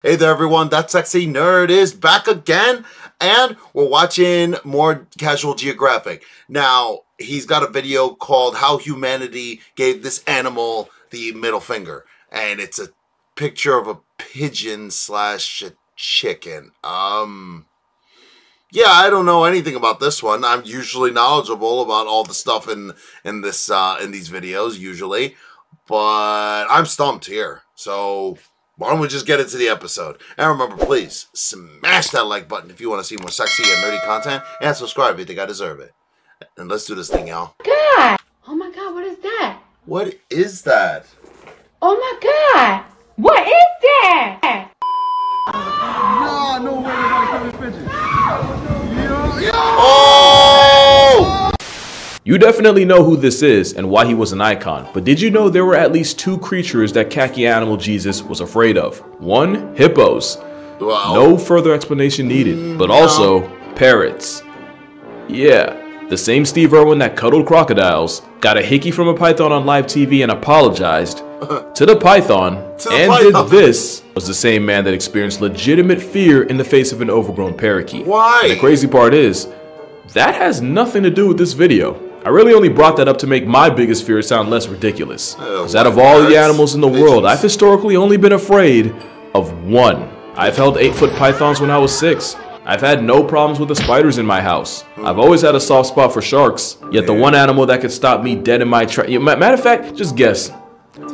Hey there everyone, That Sexy Nerd is back again, and we're watching more Casual Geographic. Now, he's got a video called How Humanity Gave This Animal the Middle Finger, and it's a picture of a pigeon slash a chicken. Yeah, I don't know anything about this one. I'm usually knowledgeable about all the stuff in these videos, usually, but I'm stumped here, so why don't we just get into the episode? And remember, please smash that like button if you want to see more sexy and nerdy content, and subscribe if you think I deserve it. And let's do this thing, y'all. God! Oh my God, what is that? What is that? Oh my God! What is that? Nah, no way they're gonna kill this pigeon. Oh! You definitely know who this is and why he was an icon, but did you know there were at least two creatures that khaki animal Jesus was afraid of? One, hippos. Wow. No further explanation needed, but also parrots. Yeah, the same Steve Irwin that cuddled crocodiles, got a hickey from a python on live TV and apologized to the python, did this, was the same man that experienced legitimate fear in the face of an overgrown parakeet. Why? And the crazy part is, that has nothing to do with this video. I really only brought that up to make my biggest fear sound less ridiculous. Because out of all the animals in the world, I've historically only been afraid of one. I've held 8-foot pythons when I was 6. I've had no problems with the spiders in my house. I've always had a soft spot for sharks. Yet the one animal that could stop me dead in my tracks. Matter of fact, just guess.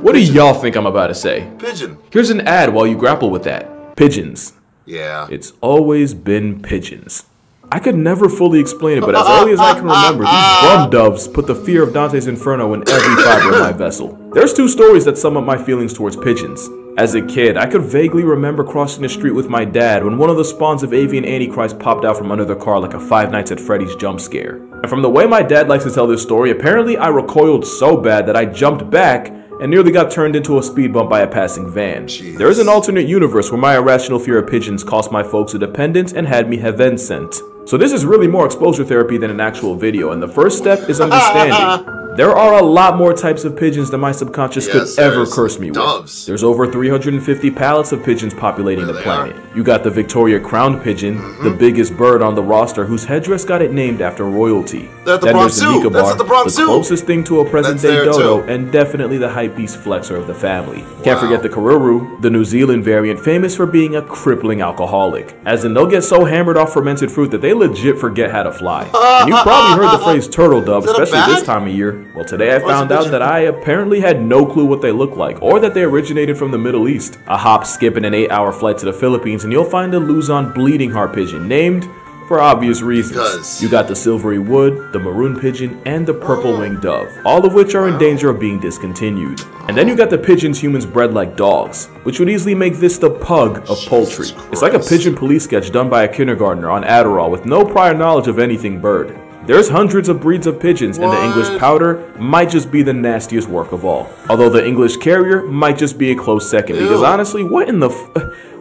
What do y'all think I'm about to say? Pigeon. Here's an ad while you grapple with that. Pigeons. Yeah. It's always been pigeons. I could never fully explain it, but as early as I can remember, these bum doves put the fear of Dante's Inferno in every fiber of my vessel. There's two stories that sum up my feelings towards pigeons. As a kid, I could vaguely remember crossing the street with my dad when one of the spawns of Avian Antichrist popped out from under the car like a Five Nights at Freddy's jump scare. And from the way my dad likes to tell this story, apparently I recoiled so bad that I jumped back and nearly got turned into a speed bump by a passing van. Jeez. There is an alternate universe where my irrational fear of pigeons cost my folks a dependent and had me heaven sent. So this is really more exposure therapy than an actual video, and the first step is understanding. There are a lot more types of pigeons than my subconscious could ever curse me with. There's over 350 pallets of pigeons populating the planet. You got the Victoria crowned pigeon, the biggest bird on the roster whose headdress got it named after royalty. Then there's the Nicobar, the closest thing to a present-day dodo, and definitely the hypebeast flexor of the family. Can't forget the Karuru, the New Zealand variant famous for being a crippling alcoholic. As in, they'll get so hammered off fermented fruit that they legit forget how to fly. And you've probably heard the phrase turtle dove, especially this time of year. Well, today I found out that I apparently had no clue what they look like, or that they originated from the Middle East. A hop, skip, and an 8-hour flight to the Philippines, and you'll find a Luzon bleeding heart pigeon, named for obvious reasons. You got the silvery wood, the maroon pigeon, and the purple winged dove, all of which are in danger of being discontinued. And then you got the pigeons humans bred like dogs, which would easily make this the pug of poultry. It's like a pigeon police sketch done by a kindergartner on Adderall with no prior knowledge of anything bird. There's hundreds of breeds of pigeons, and the English pouter might just be the nastiest work of all. Although the English carrier might just be a close second, because honestly, what in the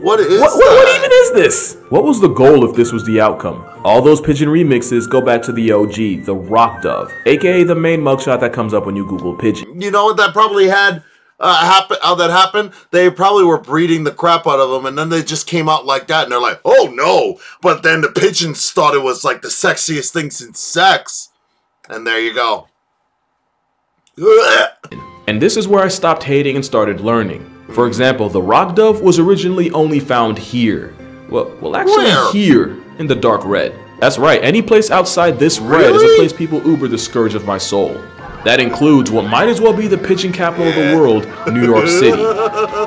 what even is this? What was the goal if this was the outcome? All those pigeon remixes go back to the OG, the rock dove, aka the main mugshot that comes up when you Google pigeon. You know what that probably had? How that happened? They probably were breeding the crap out of them, and then they just came out like that, and they're like, oh no, but then the pigeons thought it was like the sexiest thing since sex, and there you go. And this is where I stopped hating and started learning. For example, the rock dove was originally only found here. Well actually here in the dark red. That's right, any place outside this red is a place people uber the scourge of my soul. That includes what might as well be the pigeon capital of the world, New York City.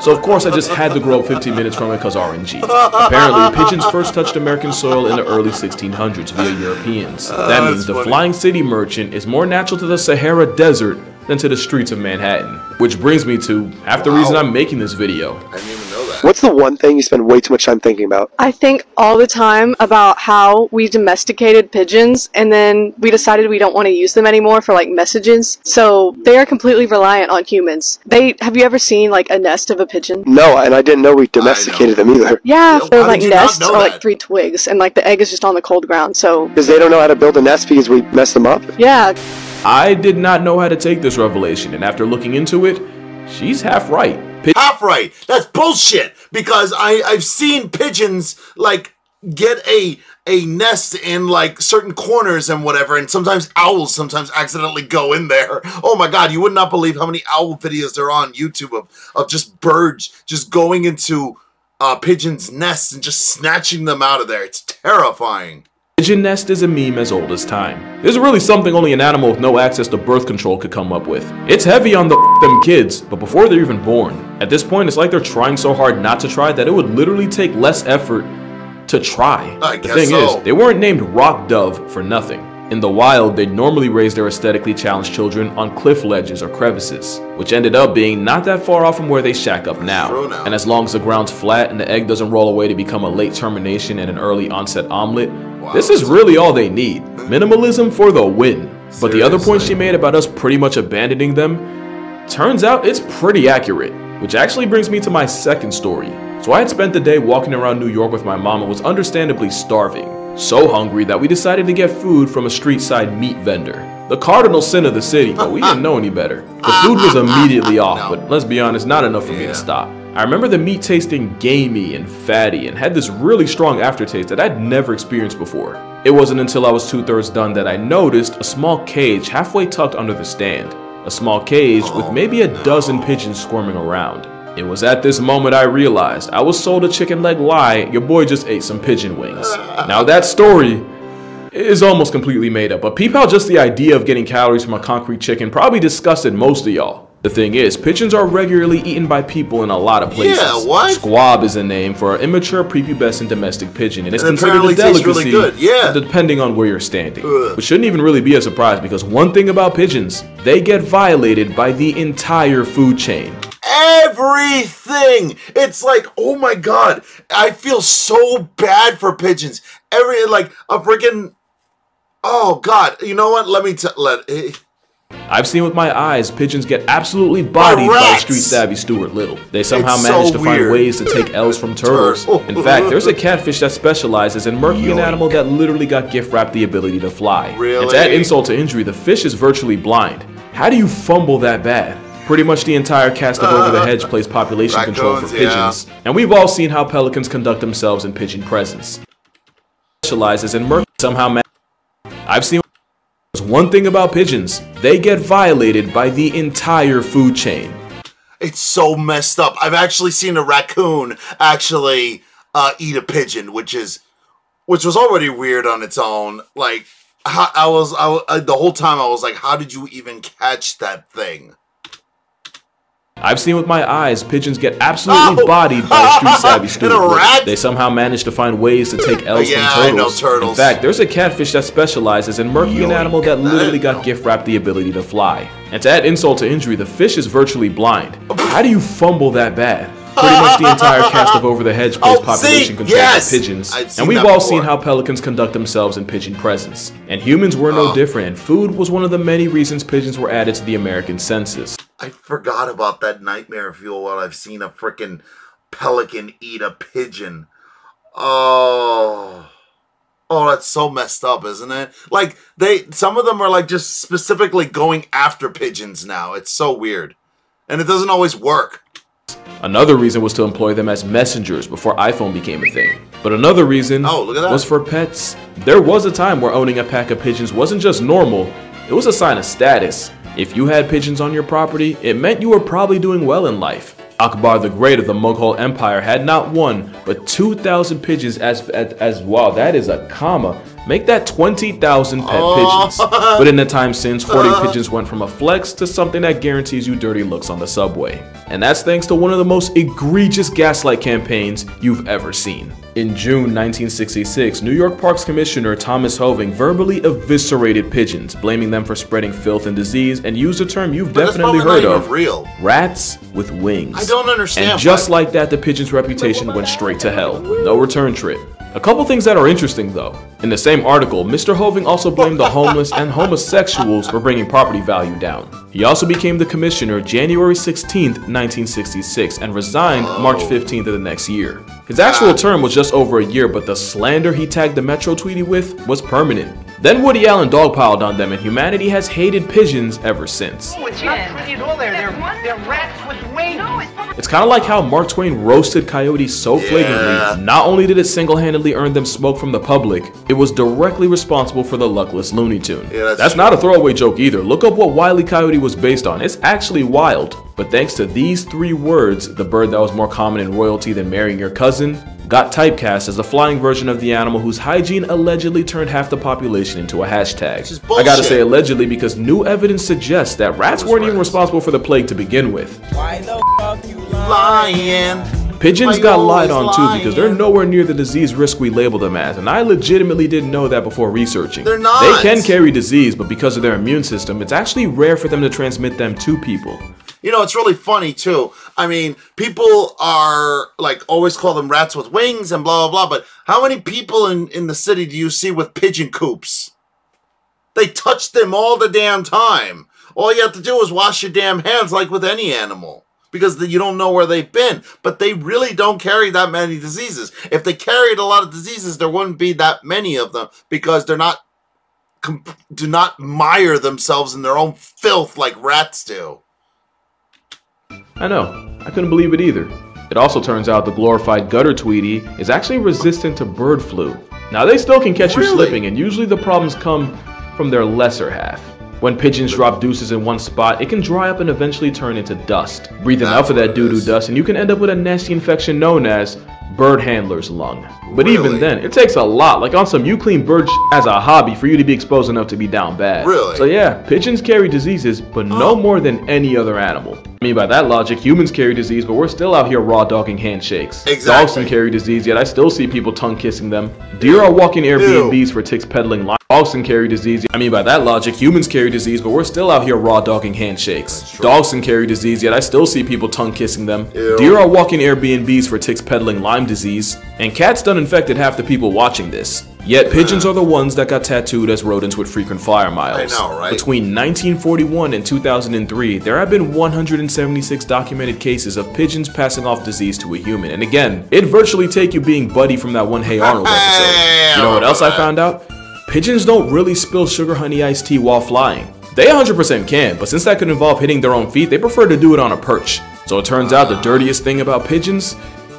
So of course I just had to grow up 15 minutes from it because RNG. Apparently pigeons first touched American soil in the early 1600s via Europeans. That means the flying city merchant is more natural to the Sahara Desert than to the streets of Manhattan. Which brings me to half the reason I'm making this video. I didn't even know that. What's the one thing you spend way too much time thinking about? I think all the time about how we domesticated pigeons and then we decided we don't want to use them anymore for like messages. So they are completely reliant on humans. Have you ever seen like a nest of a pigeon? No, and I didn't know we domesticated them either. Yeah, they're like nests or like 3 twigs, and like the egg is just on the cold ground. So because they don't know how to build a nest because we messed them up? Yeah. I did not know how to take this revelation, and after looking into it, she's half right. Half right. That's bullshit. because I've seen pigeons like get a nest in like certain corners and whatever, and sometimes owls sometimes accidentally go in there. Oh my god, you would not believe how many owl videos there are on YouTube of just birds just going into pigeons' nests and just snatching them out of there. It's terrifying. Pigeon nest is a meme as old as time. This is really something only an animal with no access to birth control could come up with. It's heavy on the them kids, but before they're even born. At this point, it's like they're trying so hard not to try that it would literally take less effort to try. The thing is, they weren't named rock dove for nothing. In the wild, they'd normally raise their aesthetically challenged children on cliff ledges or crevices, which ended up being not that far off from where they shack up now. And as long as the ground's flat and the egg doesn't roll away to become a late termination and an early onset omelet, this is really all they need. Minimalism for the win. But the other point she made about us pretty much abandoning them, turns out it's pretty accurate. Which actually brings me to my second story. So I had spent the day walking around New York with my mom and was understandably starving. So hungry that we decided to get food from a street side meat vendor. The cardinal sin of the city, but we didn't know any better. The food was immediately off, but let's be honest, not enough for me to stop. I remember the meat tasting gamey and fatty and had this really strong aftertaste that I'd never experienced before. It wasn't until I was 2/3 done that I noticed a small cage halfway tucked under the stand. A small cage with maybe a dozen pigeons squirming around. It was at this moment I realized I was sold a chicken leg lie. Your boy just ate some pigeon wings. Now that story is almost completely made up, but peep how just the idea of getting calories from a concrete chicken probably disgusted most of y'all. The thing is, pigeons are regularly eaten by people in a lot of places. Yeah, what? Squab is a name for an immature prepubescent domestic pigeon, and it's considered a delicacy depending on where you're standing. Which shouldn't even really be a surprise, because one thing about pigeons, they get violated by the entire food chain. Everything. It's like, oh my god, I feel so bad for pigeons. Like a freaking, oh god, you know what? I've seen with my eyes pigeons get absolutely bodied by street savvy Stuart Little. They somehow manage to find ways to take L's from turtles. In fact, there's a catfish that specializes in murking an animal that literally got gift wrapped the ability to fly. And to add insult to injury, the fish is virtually blind. How do you fumble that bad? Pretty much the entire cast of Over the Hedge plays population control for pigeons, and we've all seen how pelicans conduct themselves in pigeon presence. Specializes in murking somehow. I've seen one thing about pigeons, they get violated by the entire food chain. It's so messed up. I've actually seen a raccoon actually eat a pigeon, which was already weird on its own. Like, the whole time I was like, how did you even catch that thing? I've seen with my eyes pigeons get absolutely bodied by street savvy Stuart. They somehow manage to find ways to take L's from turtles. I know, turtles. In fact, there's a catfish that specializes in murking an animal that literally got gift wrapped the ability to fly. And to add insult to injury, the fish is virtually blind. How do you fumble that bad? Pretty much the entire cast of Over the Hedge plays population control for pigeons, and we've all seen how pelicans conduct themselves in pigeon presence. And humans were no different, and food was one of the many reasons pigeons were added to the American census. I forgot about that nightmare fuel while I've seen a frickin' pelican eat a pigeon. Oh, that's so messed up, isn't it? Like, some of them are like just specifically going after pigeons now. It's so weird. And it doesn't always work. Another reason was to employ them as messengers before iPhone became a thing. But another reason was for pets. There was a time where owning a pack of pigeons wasn't just normal, it was a sign of status. If you had pigeons on your property, it meant you were probably doing well in life. Akbar the Great of the Mughal Empire had not one, but 2,000 pigeons as wow, that is a comma. Make that 20,000 pet pigeons. But in the time since, hoarding pigeons went from a flex to something that guarantees you dirty looks on the subway. And that's thanks to one of the most egregious gaslight campaigns you've ever seen. In June 1966, New York Parks Commissioner Thomas Hoving verbally eviscerated pigeons, blaming them for spreading filth and disease, and used a term you've definitely heard of, rats with wings. I don't understand. And just like that, the pigeon's reputation went straight to hell, with no return trip. A couple things that are interesting though. In the same article, Mr. Hoving also blamed the homeless and homosexuals for bringing property value down. He also became the commissioner January 16th, 1966 and resigned March 15th of the next year. His actual term was just over a year, but the slander he tagged the Metro Tweety with was permanent. Then Woody Allen dogpiled on them, and humanity has hated pigeons ever since. No, it's not pretty at all. They're rats with wings. No, it's It's kind of like how Mark Twain roasted coyotes so flagrantly, not only did it single-handedly earn them smoke from the public, it was directly responsible for the luckless Looney Tune. Yeah, that's not a throwaway joke either. Look up what Wile E. Coyote was based on. It's actually wild. But thanks to these 3 words, the bird that was more common in royalty than marrying your cousin got typecast as a flying version of the animal whose hygiene allegedly turned half the population into a hashtag. I gotta say allegedly because new evidence suggests that rats weren't even responsible for the plague to begin with. Why the fuck you lying? Pigeons got lied on too because they're nowhere near the disease risk we label them as, and I legitimately didn't know that before researching. They're not. They can carry disease, but because of their immune system, it's actually rare for them to transmit them to people. You know, it's really funny, too. I mean, people are, like, always call them rats with wings and blah, blah, blah. But how many people in the city do you see with pigeon coops? They touch them all the damn time. All you have to do is wash your damn hands like with any animal. Because you don't know where they've been. But they really don't carry that many diseases. If they carried a lot of diseases, there wouldn't be that many of them. Because they're not... do not mire themselves in their own filth like rats do. I know, I couldn't believe it either. It also turns out the glorified gutter tweety is actually resistant to bird flu. Now they still can catch you slipping, and usually the problems come from their lesser half. When pigeons drop deuces in one spot, it can dry up and eventually turn into dust. Breathe enough of that doo-doo dust and you can end up with a nasty infection known as bird handler's lung. But even then, it takes a lot, like on some you clean bird as a hobby for you to be exposed enough to be down bad. So yeah, pigeons carry diseases, but no more than any other animal. I mean, by that logic, humans carry disease, but we're still out here raw dogging handshakes. Dogs can carry disease, yet I still see people tongue kissing them. Deer are walking Airbnbs for ticks peddling limes. Dogs can carry disease. I mean, by that logic, humans carry disease, but we're still out here raw dogging handshakes. Dogs can carry disease, yet I still see people tongue kissing them. Deer are walking Airbnbs for ticks peddling Lyme disease. And cats done infected half the people watching this. Yet pigeons are the ones that got tattooed as rodents with frequent flyer miles. I know, right? Between 1941 and 2003, there have been 176 documented cases of pigeons passing off disease to a human. And again, it'd virtually take you being Buddy from that one Hey Arnold episode. You know what else I found out? Pigeons don't really spill sugar honey iced tea while flying. They 100% can, but since that could involve hitting their own feet, they prefer to do it on a perch. So it turns out the dirtiest thing about pigeons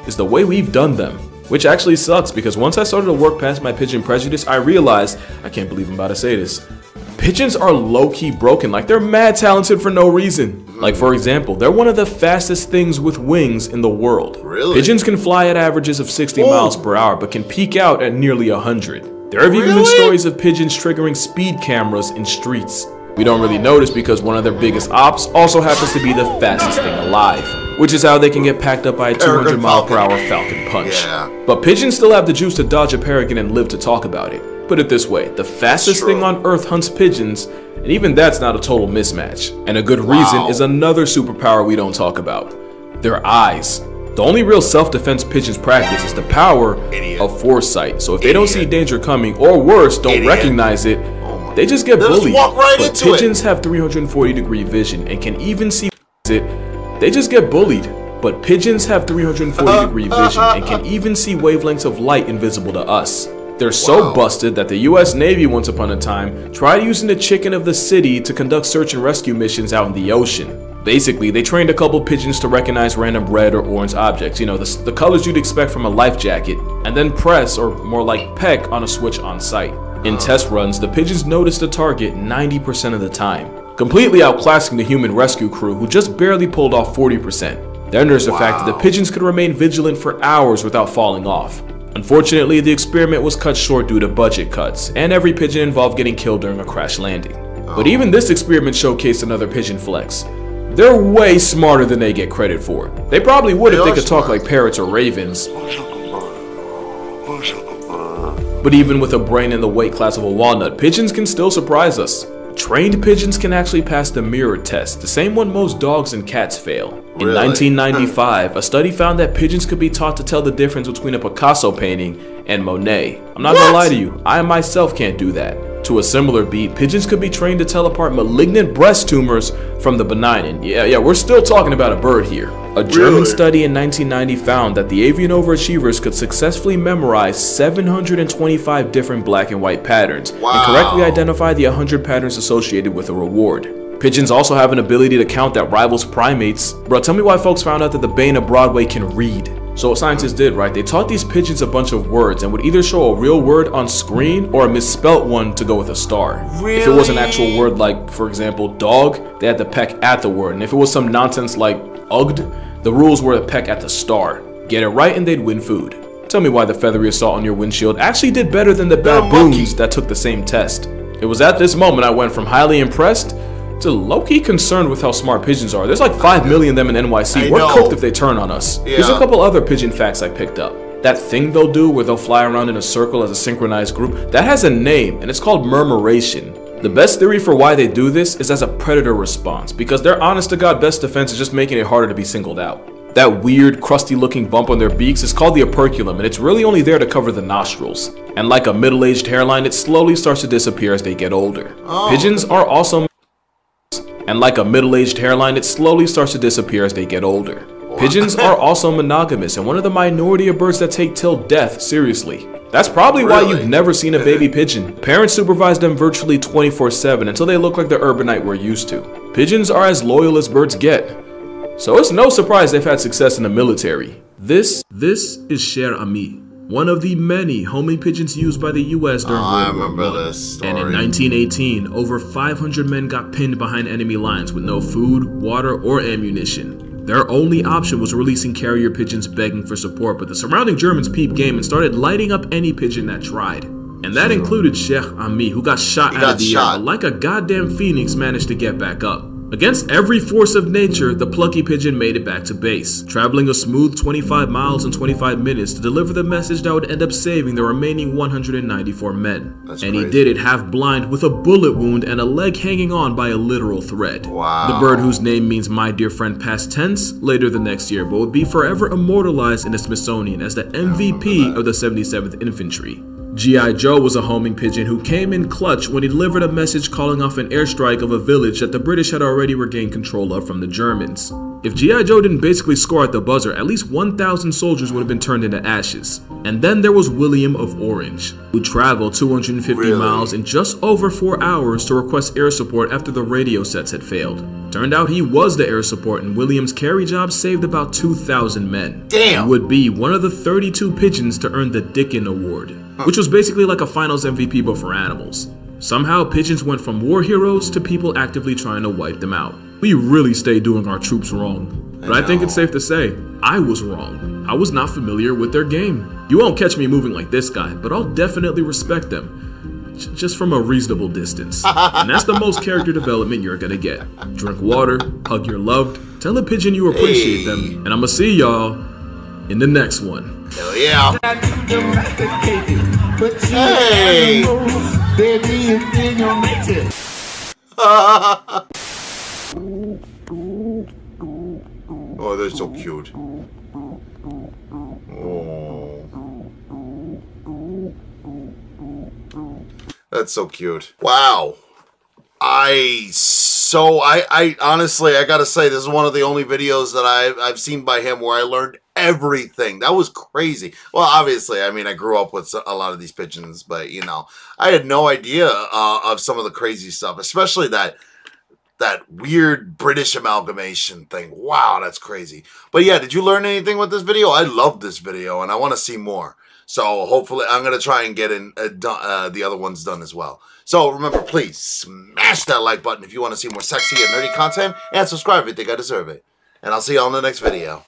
is the way we've done them. Which actually sucks, because once I started to work past my pigeon prejudice, I realized, I can't believe I'm about to say this, pigeons are low-key broken, like they're mad talented for no reason. Like for example, they're one of the fastest things with wings in the world. Pigeons can fly at averages of 60 miles per hour, but can peak out at nearly 100. There have even been stories of pigeons triggering speed cameras in streets. We don't really notice because one of their biggest ops also happens to be the fastest thing alive, which is how they can get packed up by a 200-mile-per-hour falcon punch. But pigeons still have the juice to dodge a peregrine and live to talk about it. Put it this way, the fastest thing on Earth hunts pigeons, and even that's not a total mismatch. And a good reason is another superpower we don't talk about. Their eyes. The only real self-defense pigeons practice is the power of foresight. So if they don't see danger coming, or worse, don't recognize it, they just get bullied. But pigeons have 340-degree vision and can even see it. They just get bullied. But pigeons have 340-degree vision and can even see wavelengths of light invisible to us. They're so busted that the US Navy once upon a time tried using the chicken of the city to conduct search and rescue missions out in the ocean. Basically, they trained a couple pigeons to recognize random red or orange objects, you know, the colors you'd expect from a life jacket, and then press, or more like peck, on a switch on site. In test runs, the pigeons noticed the target 90% of the time, completely outclassing the human rescue crew who just barely pulled off 40%. Then there's the fact that the pigeons could remain vigilant for hours without falling off. Unfortunately, the experiment was cut short due to budget cuts, and every pigeon involved getting killed during a crash landing. But even this experiment showcased another pigeon flex. They're way smarter than they get credit for. They probably would if they could talk like parrots or ravens. But even with a brain in the weight class of a walnut, pigeons can still surprise us. Trained pigeons can actually pass the mirror test, the same one most dogs and cats fail. In 1995, a study found that pigeons could be taught to tell the difference between a Picasso painting and Monet. I'm not gonna lie to you, I myself can't do that. To a similar beat, pigeons could be trained to tell apart malignant breast tumors from the benign. And yeah, we're still talking about a bird here. A German study in 1990 found that the avian overachievers could successfully memorize 725 different black and white patterns and correctly identify the 100 patterns associated with a reward. Pigeons also have an ability to count that rivals primates. Bro, tell me why folks found out that the Bane of Broadway can read. So what scientists did, right? They taught these pigeons a bunch of words and would either show a real word on screen or a misspelt one to go with a star. Really? If it was an actual word like, for example, dog, they had to peck at the word. And if it was some nonsense like ugged, the rules were to peck at the star. Get it right and they'd win food. Tell me why the feathery assault on your windshield actually did better than the baboons that took the same test. It was at this moment I went from highly impressed to low-key concerned with how smart pigeons are. There's like 5 million of them in NYC. We're cooked if they turn on us. Yeah. Here's a couple other pigeon facts I picked up. That thing they'll do where they'll fly around in a circle as a synchronized group, that has a name and it's called murmuration. The best theory for why they do this is as a predator response, because their honest to God best defense is just making it harder to be singled out. That weird, crusty looking bump on their beaks is called the operculum, and it's really only there to cover the nostrils. And like a middle-aged hairline, it slowly starts to disappear as they get older. Pigeons are also And like a middle-aged hairline, it slowly starts to disappear as they get older. Pigeons are also monogamous and one of the minority of birds that take till death seriously. That's probably why you've never seen a baby pigeon. Parents supervise them virtually 24/7 until they look like the urbanite we're used to. Pigeons are as loyal as birds get. So it's no surprise they've had success in the military. This is Cher Ami, one of the many homing pigeons used by the US during World War I. This story. And in 1918, over 500 men got pinned behind enemy lines with no food, water, or ammunition. Their only option was releasing carrier pigeons begging for support, but the surrounding Germans peeped game and started lighting up any pigeon that tried. And that included Sheikh Ami, who got shot out of the air, but like a goddamn phoenix managed to get back up. Against every force of nature, the plucky pigeon made it back to base, traveling a smooth 25 miles in 25 minutes to deliver the message that would end up saving the remaining 194 men. He did it half blind with a bullet wound and a leg hanging on by a literal thread. Wow. The bird, whose name means my dear friend past tense, later the next year, but would be forever immortalized in the Smithsonian as the MVP of the 77th Infantry. G.I. Joe was a homing pigeon who came in clutch when he delivered a message calling off an airstrike of a village that the British had already regained control of from the Germans. If G.I. Joe didn't basically score at the buzzer, at least 1,000 soldiers would have been turned into ashes. And then there was William of Orange, who traveled 250 miles in just over 4 hours to request air support after the radio sets had failed. Turned out he was the air support, and William's carry job saved about 2,000 men. Damn! He would be one of the 32 pigeons to earn the Dickin Award, which was basically like a finals MVP but for animals. Somehow pigeons went from war heroes to people actively trying to wipe them out. We really stayed doing our troops wrong. But I think it's safe to say, I was wrong. I was not familiar with their game. You won't catch me moving like this guy, but I'll definitely respect them. Just from a reasonable distance. And that's the most character development you're gonna get. Drink water, hug your loved, tell a pigeon you appreciate them, and I'ma see y'all in the next one. Hell yeah. Hey. Oh, they're so cute. Oh. That's so cute. Wow. I honestly, I gotta say, this is one of the only videos that I've seen by him where I learned everything. That was crazy. Well, obviously, I mean, I grew up with a lot of these pigeons, but, you know, I had no idea of some of the crazy stuff, especially that weird British amalgamation thing. Wow, that's crazy. But yeah, did you learn anything with this video? I love this video, and I want to see more. So hopefully, I'm going to try and get the other ones done as well. So remember, please smash that like button if you want to see more sexy and nerdy content, and subscribe if you think I deserve it. And I'll see you all in the next video.